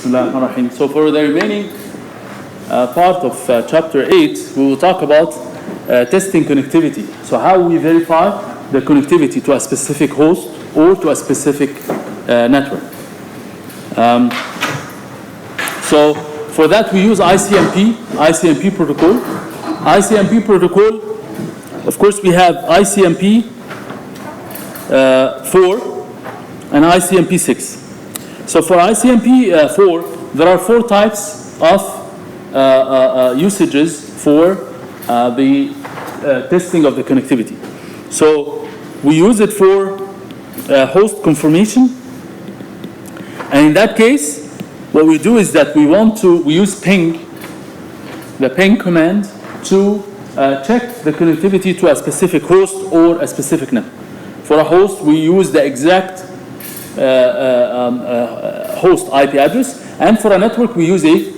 Bismillahirrahmanirrahim. So for the remaining part of chapter 8, we will talk about testing connectivity. So how we verify the connectivity to a specific host or to a specific network. So for that we use ICMP protocol. ICMP protocol, of course we have ICMP4 and ICMP6. So for ICMP4, there are 4 types of usages for the testing of the connectivity. So we use it for host confirmation, and in that case, what we do is that we use ping, the ping command, to check the connectivity to a specific host or a specific network. For a host, we use the exact host IP address, and for a network, we use the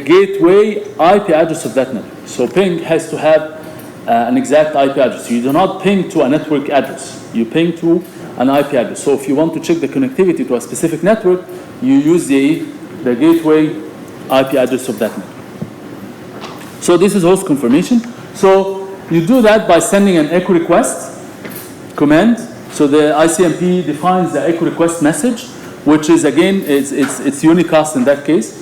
gateway IP address of that network. So ping has to have an exact IP address. You do not ping to a network address. You ping to an IP address. So if you want to check the connectivity to a specific network, you use the gateway IP address of that network. So this is host confirmation. So you do that by sending an echo request command. So the ICMP defines the echo request message, which is again it's unicast in that case.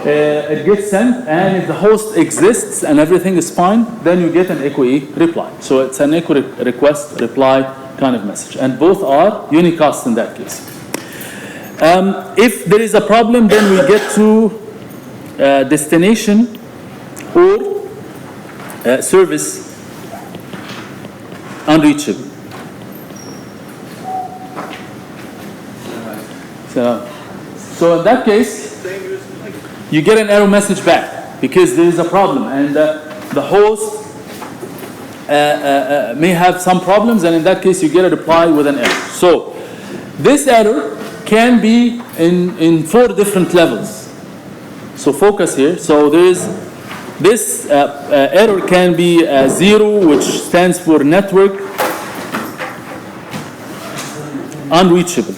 It gets sent, and if the host exists and everything is fine, then you get an echo reply. So it's an echo request reply kind of message, and both are unicast in that case. If there is a problem, then we get to destination or service unreachable. So in that case, you get an error message back because there is a problem, and the host may have some problems, and in that case you get a reply with an error. So this error can be in 4 different levels. So focus here. So there is this error can be 0, which stands for network unreachable.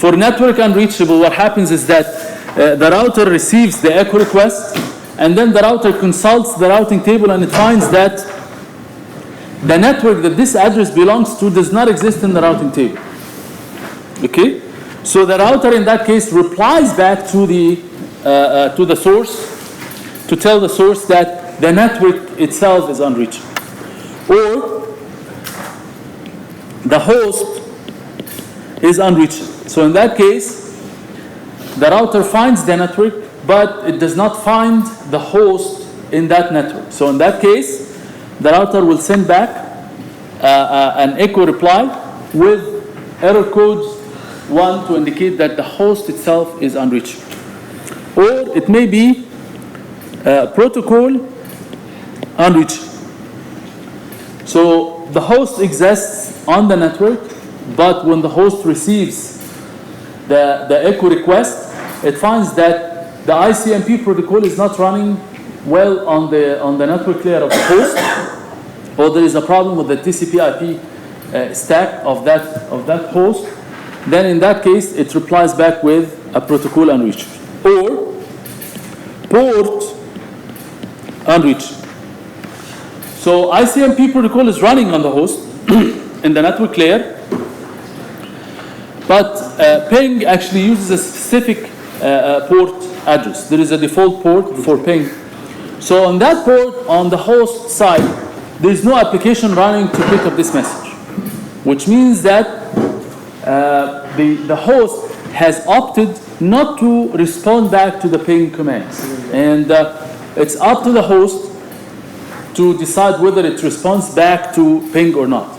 For network unreachable, what happens is that the router receives the echo request, and then the router consults the routing table, and it finds that the network that this address belongs to does not exist in the routing table. Okay? So the router in that case replies back to the source to tell the source that the network itself is unreachable. Or the host is unreachable. So in that case, the router finds the network, but it does not find the host in that network. So in that case, the router will send back an echo reply with error code 1 to indicate that the host itself is unreachable. Or it may be protocol unreachable. So the host exists on the network, but when the host receives the echo request, it finds that the ICMP protocol is not running well on the network layer of the host, or there is a problem with the TCP/IP stack of that host. Then in that case, it replies back with a protocol unreachable or port unreachable. So ICMP protocol is running on the host in the network layer, but ping actually uses a specific port address. There is a default port for ping. So on that port, on the host side, there is no application running to pick up this message, which means that the host has opted not to respond back to the ping commands. And it's up to the host to decide whether it responds back to ping or not.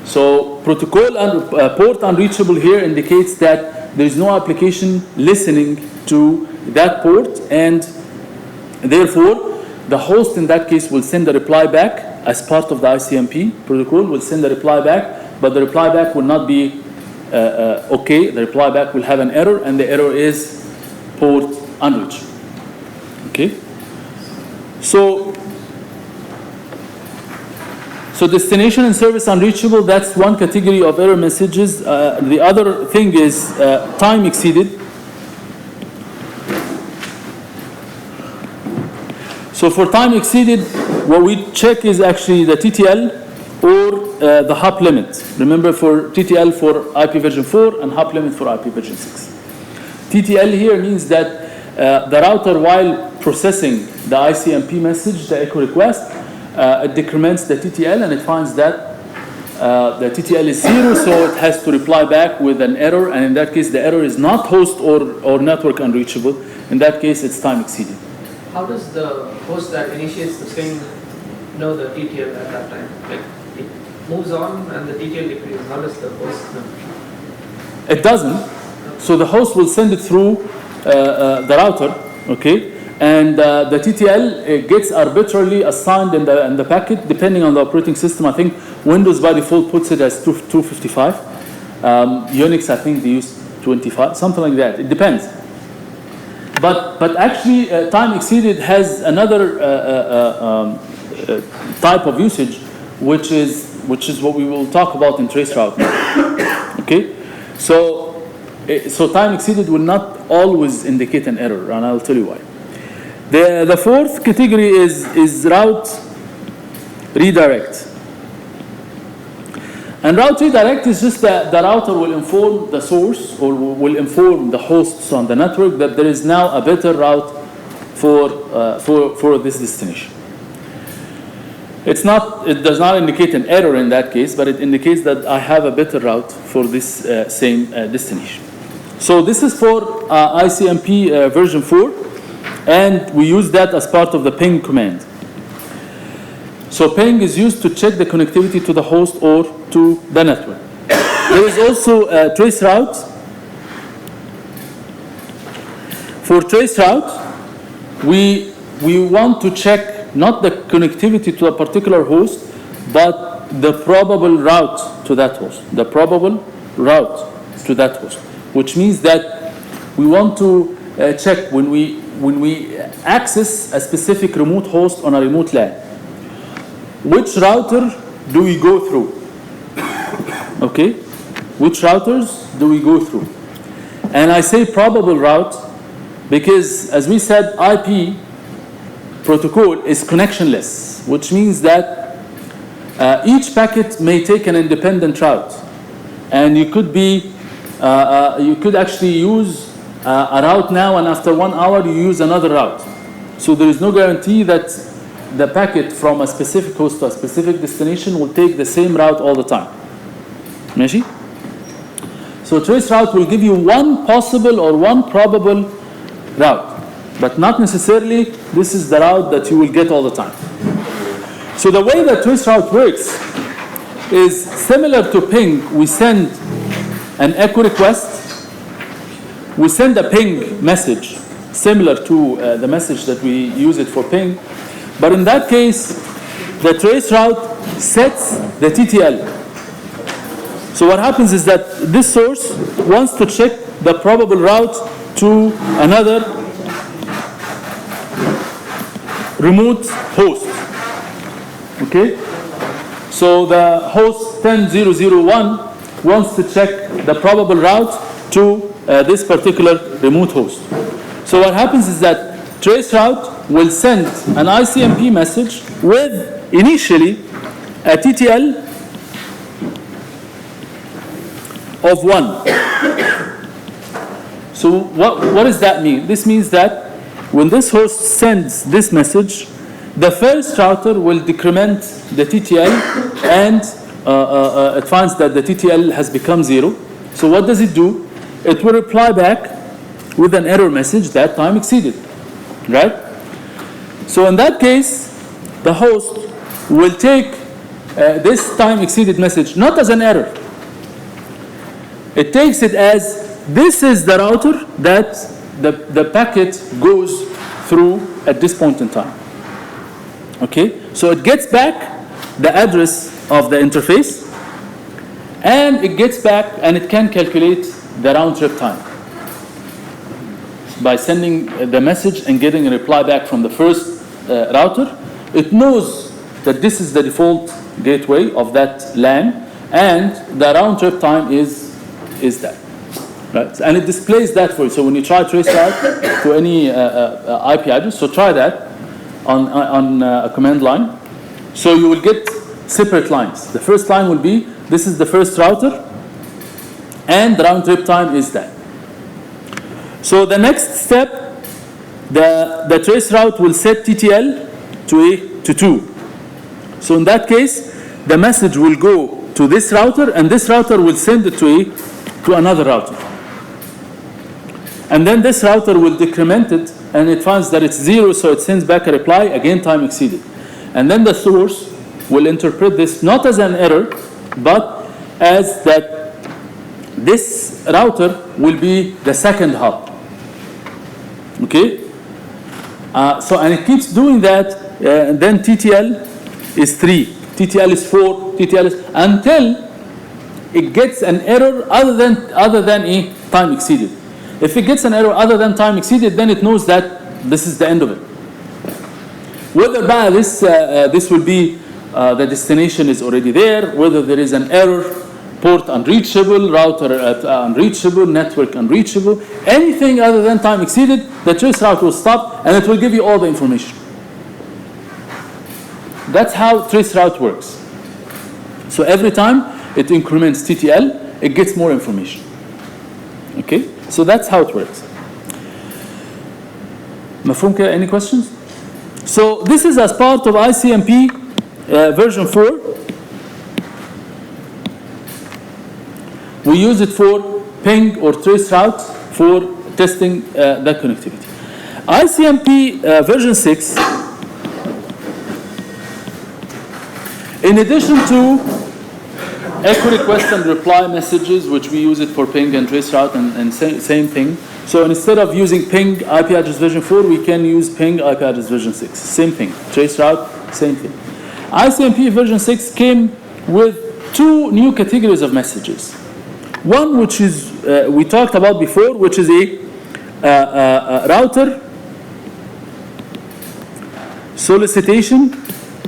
So protocol and port unreachable here indicates that there is no application listening to that port, and therefore the host in that case will send a reply back as part of the ICMP protocol, will send a reply back, but the reply back will not be okay. The reply back will have an error, and the error is port unreachable. Okay? So So destination and service unreachable, that's one category of error messages. The other thing is time exceeded. So for time exceeded, what we check is actually the TTL or the hop limit. Remember, for TTL for IP version 4 and hop limit for IP version 6. TTL here means that the router, while processing the ICMP message, the echo request, it decrements the TTL and it finds that the TTL is 0, so it has to reply back with an error, and in that case the error is not host or network unreachable. In that case it's time exceeded. How does the host that initiates the string know the TTL at that time? Like it moves on and the TTL decreases. How does the host know? It doesn't. So the host will send it through the router, okay? And the TTL gets arbitrarily assigned in the packet depending on the operating system. I think Windows by default puts it as 255. Unix, I think they use 25, something like that. It depends. But actually, time exceeded has another type of usage, which is what we will talk about in trace routing. Okay, so time exceeded will not always indicate an error, and I'll tell you why. The fourth category is route redirect. And route redirect is just that the router will inform the source or will inform the hosts on the network that there is now a better route for this destination. It does not indicate an error in that case, but it indicates that I have a better route for this same destination. So this is for ICMP version 4, and we use that as part of the ping command. So ping is used to check the connectivity to the host or to the network. There is also a trace route. For trace route, we want to check not the connectivity to a particular host, but the probable route to that host. The probable route to that host, which means that we want to check when we access a specific remote host on a remote LAN. Which router do we go through? Okay? Which routers do we go through? And I say probable route because, as we said, IP protocol is connectionless, which means that each packet may take an independent route. And you could actually use a route now, and after 1 hour you use another route. So there is no guarantee that the packet from a specific host to a specific destination will take the same route all the time. ماشي? So trace route will give you one possible or one probable route, but not necessarily this is the route that you will get all the time. So the way that trace route works is similar to ping. We send an echo request, we send a ping message similar to the message that we use it for ping. But in that case, the trace route sets the TTL. So what happens is that this source wants to check the probable route to another remote host. Okay? So the host 10001 wants to check the probable route to this particular remote host. So what happens is that trace route will send an ICMP message with initially a TTL of 1. So what does that mean? This means that when this host sends this message, the first router will decrement the TTL, and it finds that the TTL has become 0. So what does it do? It will reply back with an error message that time exceeded, right? So in that case, the host will take this time exceeded message not as an error. It takes it as this is the router that the packet goes through at this point in time. Okay? So it gets back the address of the interface, and it gets back and it can calculate the round trip time by sending the message and getting a reply back from the first router. It knows that this is the default gateway of that LAN, and the round trip time is that. Right? And it displays that for you. So when you try trace route to any IP address, so try that on a command line. So you will get separate lines. The first line will be, this is the first router, and the round trip time is that. So the next step, the trace route will set TTL to 2. So in that case, the message will go to this router, and this router will send it to another router. And then this router will decrement it, and it finds that it's 0, so it sends back a reply, again time exceeded. And then the source will interpret this not as an error, but as that this router will be the second hop. Okay? And it keeps doing that, and then TTL is 3, TTL is 4, TTL is, until it gets an error other than a time exceeded. If it gets an error other than time exceeded, then it knows that this is the end of it. Whether by this will be the destination is already there, whether there is an error, port unreachable, router unreachable, network unreachable, anything other than time exceeded, the trace route will stop, and it will give you all the information. That's how trace route works. So every time it increments TTL, it gets more information. Okay? So that's how it works. مفهوم كده? Any questions? So this is as part of ICMP version 4. We use it for ping or trace route for testing that connectivity. ICMP version 6, in addition to echo request and reply messages, which we use it for ping and trace route and same thing. So instead of using ping IP address version 4, we can use ping IP address version 6. Same thing. Trace route, same thing. ICMP version 6 came with 2 new categories of messages. One, which is we talked about before, which is a router solicitation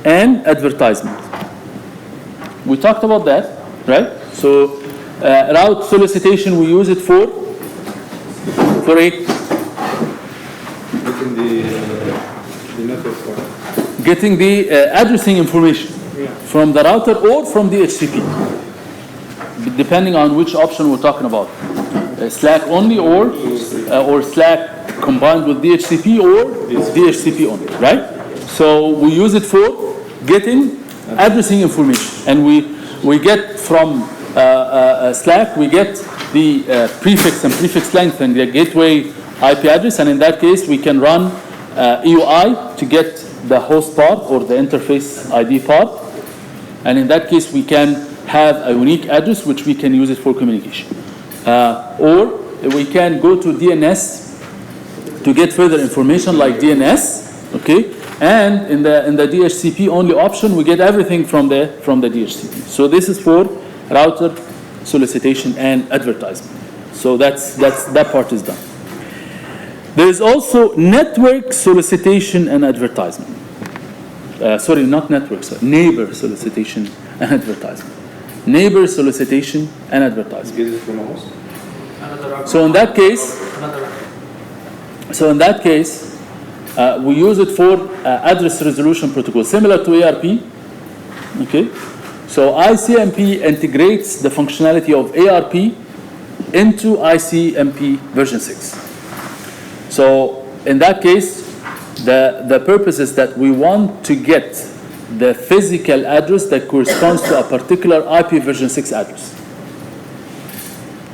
and advertisement. We talked about that, right? So route solicitation, we use it for getting the addressing information from the router or from the DHCP, depending on which option we're talking about. Slack only or Slack combined with DHCP or DHCP only, right? So we use it for getting addressing information, and we get from Slack, we get the prefix and prefix length and the gateway IP address, and in that case we can run EUI to get the host part or the interface ID part, and in that case we can have a unique address which we can use it for communication, or we can go to DNS to get further information like DNS, okay? And in the DHCP only option, we get everything from the DHCP. So this is for router solicitation and advertisement. So that part is done. There is also network solicitation and advertisement. Sorry, not network, sorry, neighbor solicitation and advertisement. Neighbor solicitation and advertisement. Get it from a host? So in that case, we use it for address resolution protocol, similar to ARP. Okay, so ICMP integrates the functionality of ARP into ICMP version 6. So in that case, the purpose is that we want to get the physical address that corresponds to a particular IP version 6 address.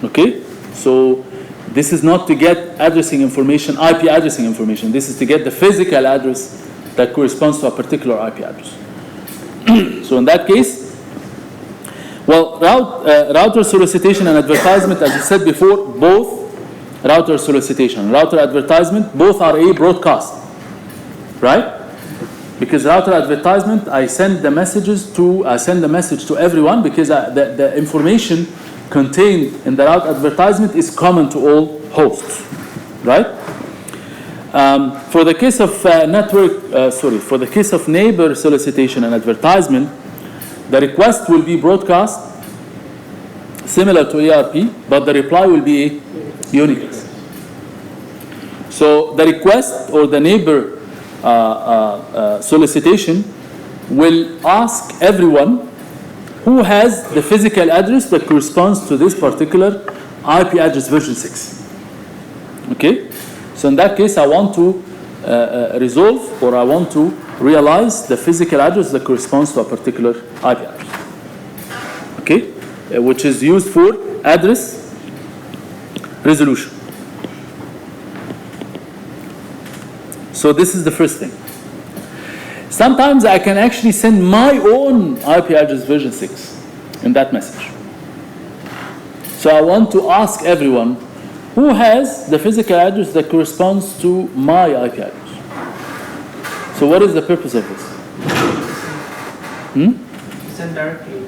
Okay, so this is not to get addressing information, IP addressing information. This is to get the physical address that corresponds to a particular IP address. So in that case, well, router solicitation and advertisement, as I said before, both router solicitation and router advertisement, both are a broadcast, right? Because router advertisement, I send the message to everyone, because the information contained in the route advertisement is common to all hosts, right? For the case of for the case of neighbor solicitation and advertisement, The request will be broadcast similar to ARP, but the reply will be unique. So the request or the neighbor solicitation will ask everyone who has the physical address that corresponds to this particular IP address version 6. Okay? So in that case, I want to resolve, or I want to realize the physical address that corresponds to a particular IP address. Okay? Which is used for address resolution. So this is the first thing. Sometimes I can actually send my own IP address version 6 in that message. So I want to ask everyone who has the physical address that corresponds to my IP address. So what is the purpose of this? Send directly.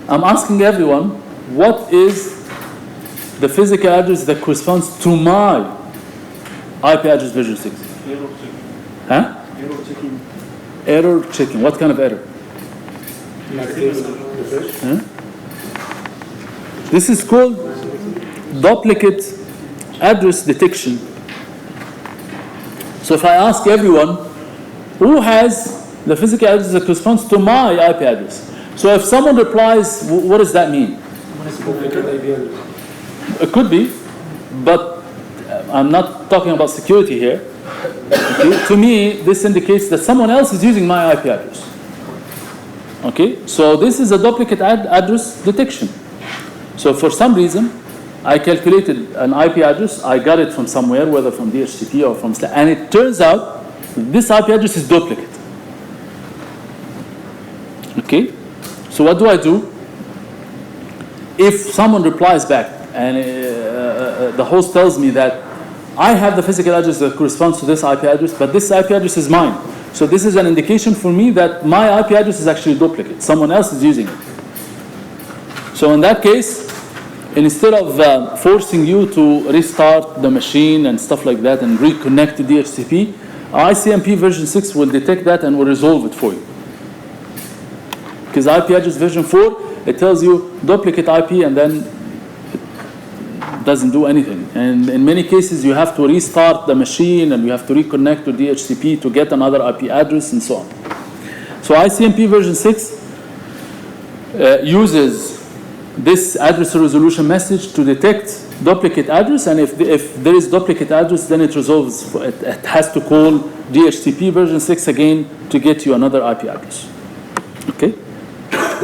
I'm asking everyone, what is the physical address that corresponds to my IP address version 6? Error checking. Huh? Error checking. Error checking. What kind of error? Huh? This is called duplicate address detection. So if I ask everyone who has the physical address that corresponds to my IP address, so if someone replies, what does that mean? It could be, but I'm not talking about security here. Okay? To me, this indicates that someone else is using my IP address. Okay, so this is a duplicate address detection. So for some reason, I calculated an IP address, I got it from somewhere, whether from DHCP or from and it turns out this IP address is duplicate. Okay, so what do? If someone replies back and the host tells me that I have the physical address that corresponds to this IP address, but this IP address is mine. So this is an indication for me that my IP address is actually duplicate. Someone else is using it. So in that case, instead of forcing you to restart the machine and stuff like that and reconnect to DHCP, ICMP version 6 will detect that and will resolve it for you. Because IP address version 4, it tells you duplicate IP and then it doesn't do anything. And in many cases, you have to restart the machine and you have to reconnect to DHCP to get another IP address and so on. So ICMP version 6 uses this address resolution message to detect duplicate address, and if there is duplicate address, then it resolves. It has to call DHCP version 6 again to get you another IP address. Okay?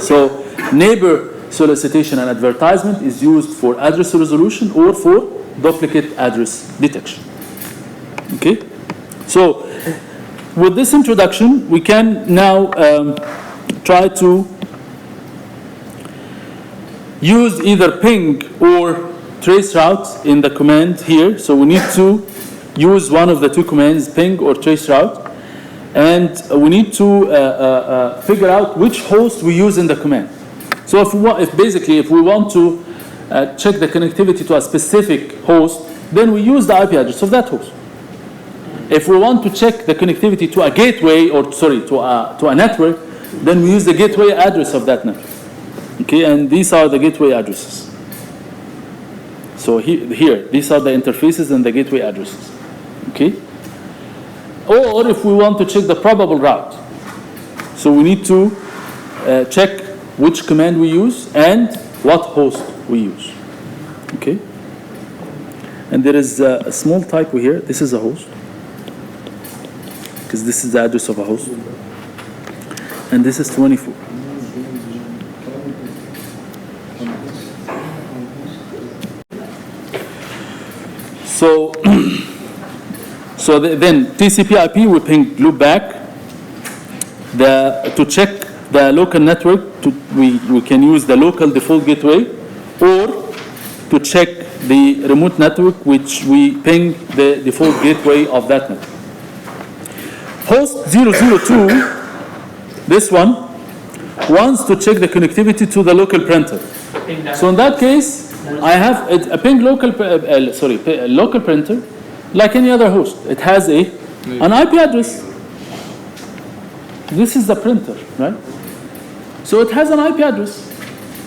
So neighbor solicitation and advertisement is used for address resolution or for duplicate address detection. Okay? So with this introduction, we can now try to use either ping or trace route in the command here. So we need to use one of the two commands, ping or trace route, and we need to figure out which host we use in the command. So if we want to check the connectivity to a specific host, then we use the IP address of that host. If we want to check the connectivity to a gateway, or to a network, then we use the gateway address of that network. Okay, and these are the gateway addresses. So here, these are the interfaces and the gateway addresses. Okay? Or if we want to check the probable route, so we need to check which command we use and what host we use. Okay? And there is a small typo here. This is a host, because this is the address of a host. And this is 24. So then TCP/IP we ping loop back. To check the local network, we can use the local default gateway, or to check the remote network, which we ping the default gateway of that network. Host 002, this one, wants to check the connectivity to the local printer. So in that case, I have a ping local printer, like any other host. It has an IP address. This is the printer, right? So it has an IP address.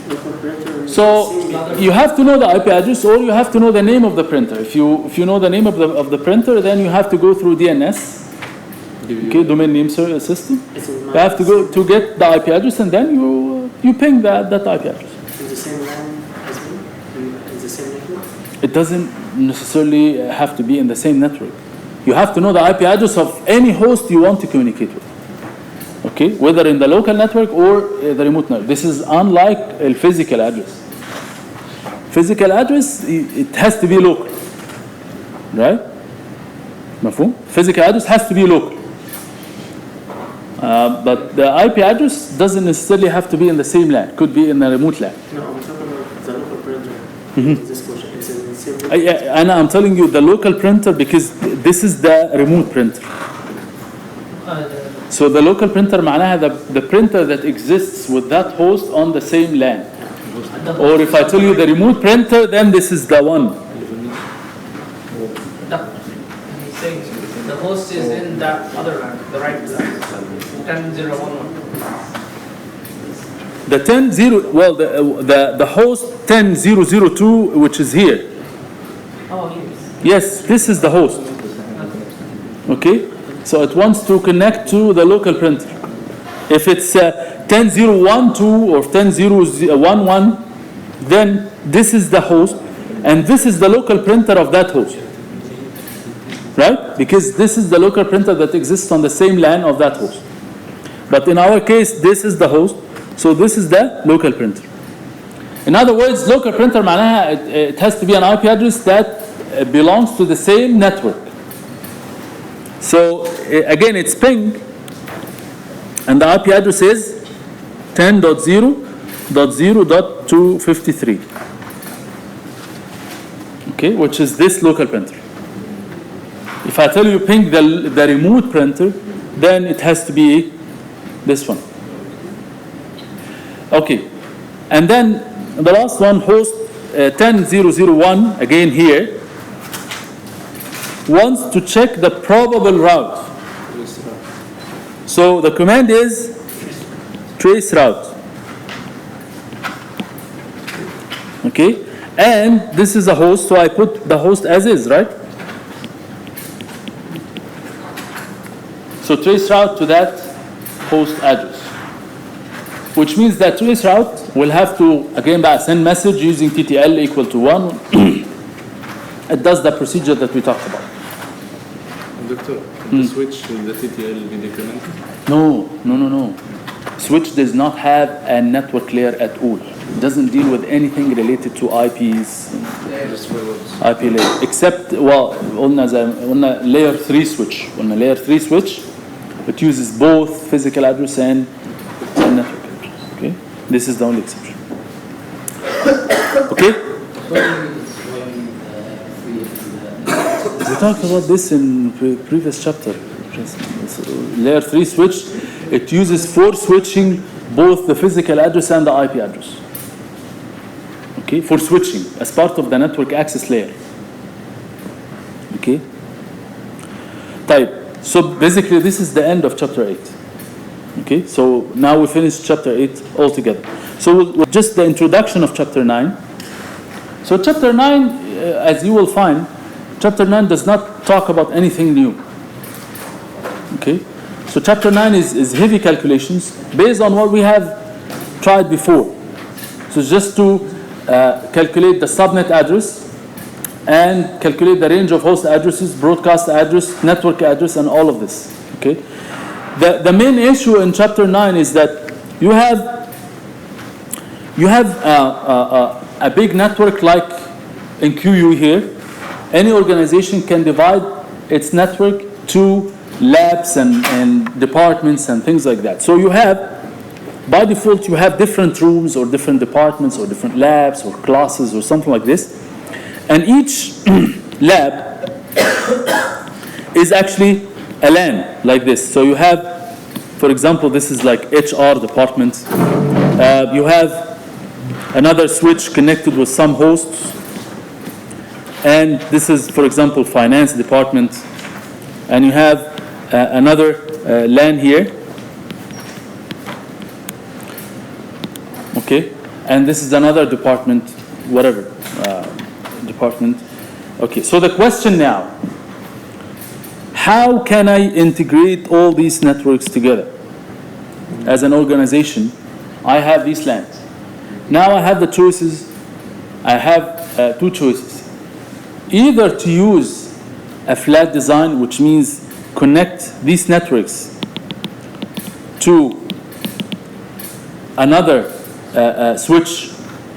Local printer. So you have to know the IP address, or you have to know the name of the printer. If you know the name of the printer, then you have to go through DNS, okay, domain name system. You have to go to get the IP address, and then you ping that IP address. In the same LAN as me? In the same network? It doesn't necessarily have to be in the same network. You have to know the IP address of any host you want to communicate with. Okay, whether in the local network or the remote network. This is unlike a physical address. Physical address, it has to be local, right? مفهوم? Physical address has to be local. But the IP address doesn't necessarily have to be in the same LAN. Could be in a remote LAN. No, I'm talking about the local printer. This question, it's in the same network. And I'm telling you the local printer because this is the remote printer. So the local printer معناها the printer that exists with that host on the same LAN. Or if I tell you the remote printer, then this is the one. He's saying the host is in that other LAN, the right LAN, 10.0.1.1. The 10.0, well, the host 10.0.0.2, which is here. Oh, yes. Yes, this is the host. Okay? So it wants to connect to the local printer. If it's 10.0.1.2 or 10.0.1.1, then this is the host, and this is the local printer of that host. Right? Because this is the local printer that exists on the same LAN of that host. But in our case, this is the host, so this is the local printer. In other words, local printer معناها it has to be an IP address that belongs to the same network. So again, it's ping, and the IP address is 10.0.0.253. Okay, which is this local printer. If I tell you ping the remote printer, then it has to be this one. Okay, and then the last one, host 10.0.0.1, again here, wants to check the probable route. So the command is trace route. Okay, and this is a host, so I put the host as is, right? So trace route to that host address, which means that trace route will have to again send message using TTL equal to 1. It does the procedure that we talked about. Doctor, the switch with the TTL be decremented? No. Switch does not have a network layer at all. It doesn't deal with anything related to IPs, IP layer, except, well, on a layer 3 switch. On a layer 3 switch, it uses both physical address and network address. Okay, this is the only exception. Okay. We talked about this in previous chapter. Layer 3 switch, it uses for switching both the physical address and the IP address. Okay, for switching as part of the network access layer. Okay. Type. So basically, this is the end of chapter 8. Okay, so now we finished chapter 8 altogether. So we'll just the introduction of chapter 9. So chapter 9, as you will find, chapter 9 does not talk about anything new. Okay, so chapter 9 is heavy calculations based on what we have tried before. So just to calculate the subnet address and calculate the range of host addresses, broadcast address, network address, and all of this. Okay, the main issue in chapter 9 is that you have a big network like in QU here. Any organization can divide its network to labs and departments and things like that. So you have, by default, you have different rooms or different departments or different labs or classes or something like this. And each lab is actually a LAN like this. So you have, for example, this is like HR department. You have another switch connected with some hosts. And this is, for example, finance department. And you have another LAN here. and this is another department, whatever department. Okay, so the question now, how can I integrate all these networks together? As an organization, I have these LANs. Now I have the choices. I have two choices. Either to use a flat design, which means connect these networks to another switch,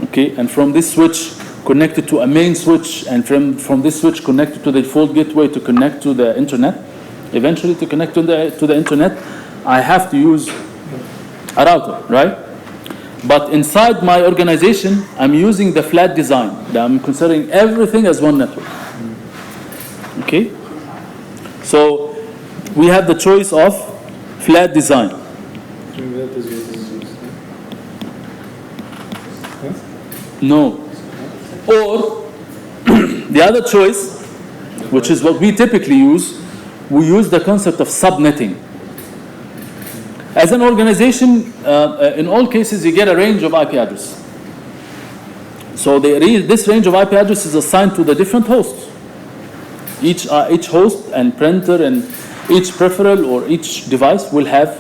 okay, and from this switch connected to a main switch, and from this switch connected to the default gateway to connect to the internet. Eventually, to connect to the internet, I have to use a router, right? But inside my organization, I'm using the flat design. I'm considering everything as one network. Okay? So we have the choice of flat design. No. Or the other choice, which is what we typically use, we use the concept of subnetting. As an organization, in all cases, you get a range of IP address. So this range of IP address is assigned to the different hosts. Each host and printer and each peripheral or each device will have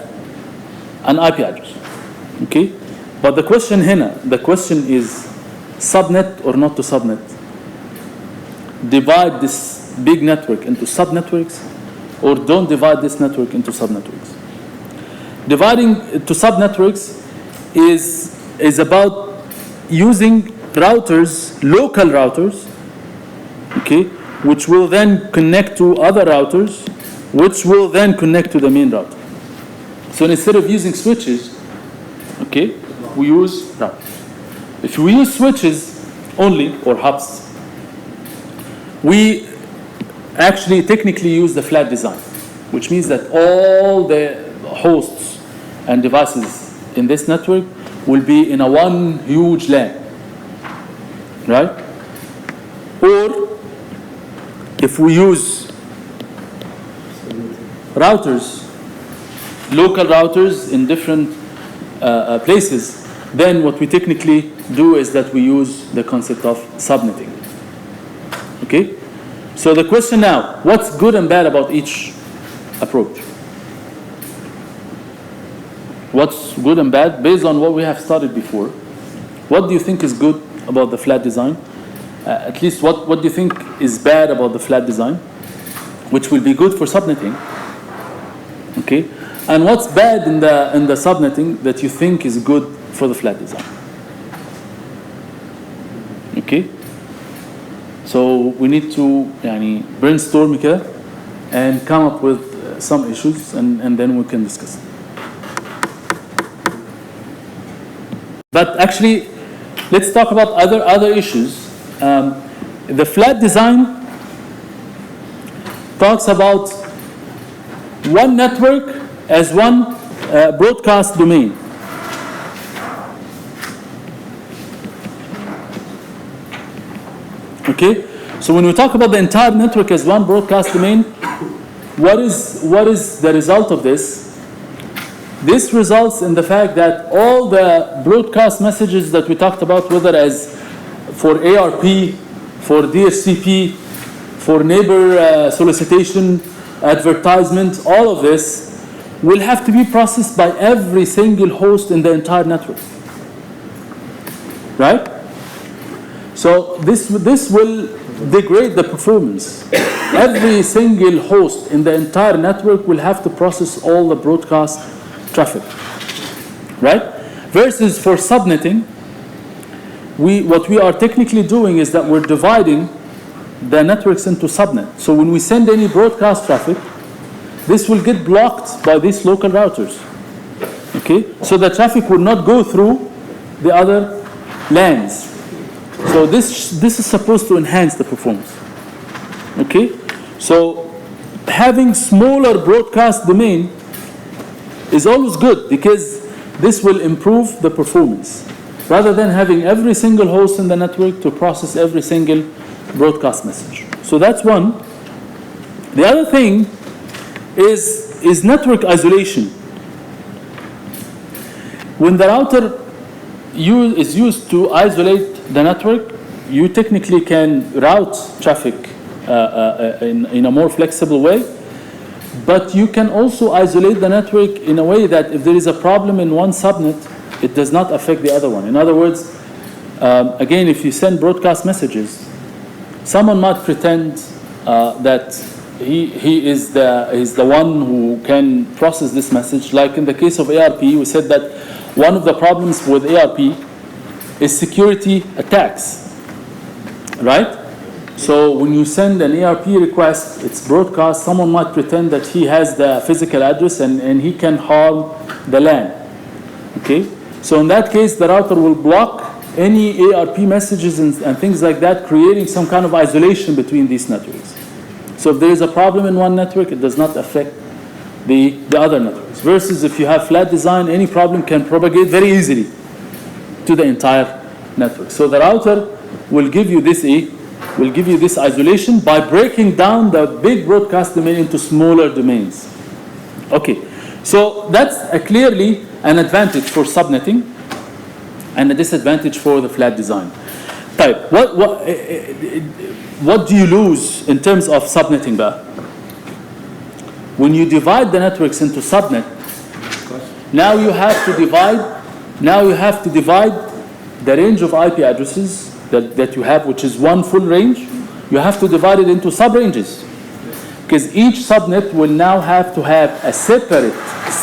an IP address. Okay? But the question here, the question is subnet or not to subnet? Divide this big network into subnetworks, or don't divide this network into subnetworks. Dividing to subnetworks is about using routers, local routers, okay, which will then connect to other routers, which will then connect to the main router. So instead of using switches, okay, we use routers. If we use switches only, or hubs, we actually technically use the flat design, which means that all the hosts and devices in this network will be in a one huge LAN, right? Or if we use routers, local routers in different places, then what we technically do is that we use the concept of subnetting. Okay? So the question now, what's good and bad about each approach? What's good and bad based on what we have studied before? What do you think is good about the flat design? At least what do you think is bad about the flat design, which will be good for subnetting? Okay? And what's bad in the subnetting that you think is good for the flat design? Okay? So we need to brainstorm here and come up with some issues, and then we can discuss. But actually, let's talk about other issues. The flat design talks about one network as one broadcast domain. Okay? So when we talk about the entire network as one broadcast domain, what is the result of this? This results in the fact that all the broadcast messages that we talked about, whether as for ARP, for DHCP, for neighbor solicitation, advertisement, all of this will have to be processed by every single host in the entire network. Right? So this will degrade the performance. Every single host in the entire network will have to process all the broadcast traffic, right? Versus for subnetting, what we are technically doing is that we're dividing the networks into subnet. So when we send any broadcast traffic, this will get blocked by these local routers. Okay? So the traffic will not go through the other LANs. So this is supposed to enhance the performance. Okay? So having smaller broadcast domain is always good because this will improve the performance rather than having every single host in the network to process every single broadcast message. So that's one. The other thing is network isolation. When the router is used to isolate the network. You technically can route traffic in a more flexible way, but you can also isolate the network in a way that if there is a problem in one subnet, it does not affect the other one. In other words, again, if you send broadcast messages, someone might pretend that he is the one who can process this message. Like in the case of ARP, we said that one of the problems with ARP is security attacks, right? So when you send an ARP request, it's broadcast, someone might pretend that he has the physical address and he can harm the LAN, okay? So in that case, the router will block any ARP messages and things like that, creating some kind of isolation between these networks. So if there is a problem in one network, it does not affect the other networks. Versus if you have flat design, any problem can propagate very easily to the entire network. So the router will give you this isolation by breaking down the big broadcast domain into smaller domains. Okay, so that's clearly an advantage for subnetting and a disadvantage for the flat design. Type. What do you lose in terms of subnetting, Ba? When you divide the networks into subnet, now you have to divide the range of IP addresses that you have, which is one full range. You have to divide it into sub-ranges, because each subnet will now have to have a separate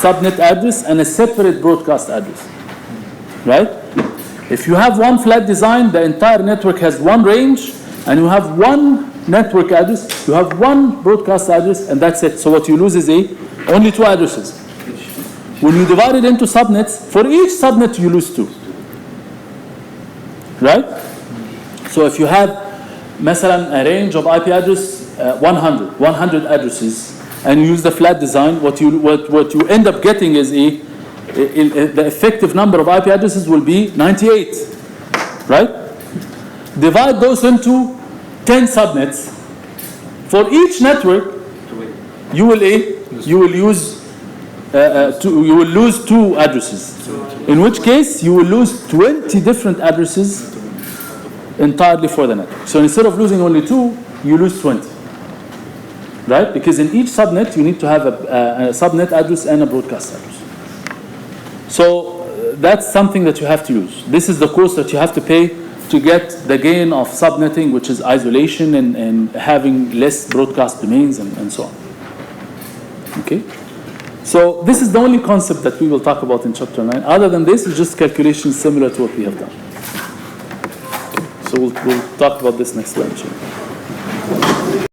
subnet address and a separate broadcast address, right? If you have one flat design, the entire network has one range, and you have one network address, you have one broadcast address, and that's it. So what you lose is only two addresses. When you divide it into subnets, for each subnet you lose two, right? So if you have, مثلا, a range of IP address 100 addresses, and you use the flat design, what you end up getting is the effective number of IP addresses will be 98, right? Divide those into 10 subnets. For each network, you will lose two addresses. In which case, you will lose 20 different addresses entirely for the network. So instead of losing only two, you lose 20, right? Because in each subnet, you need to have a subnet address and a broadcast address. So that's something that you have to use. This is the cost that you have to pay to get the gain of subnetting, which is isolation and having less broadcast domains and so on. Okay? So this is the only concept that we will talk about in Chapter 9. Other than this, it's just calculations similar to what we have done. Okay. So we'll talk about this next lecture.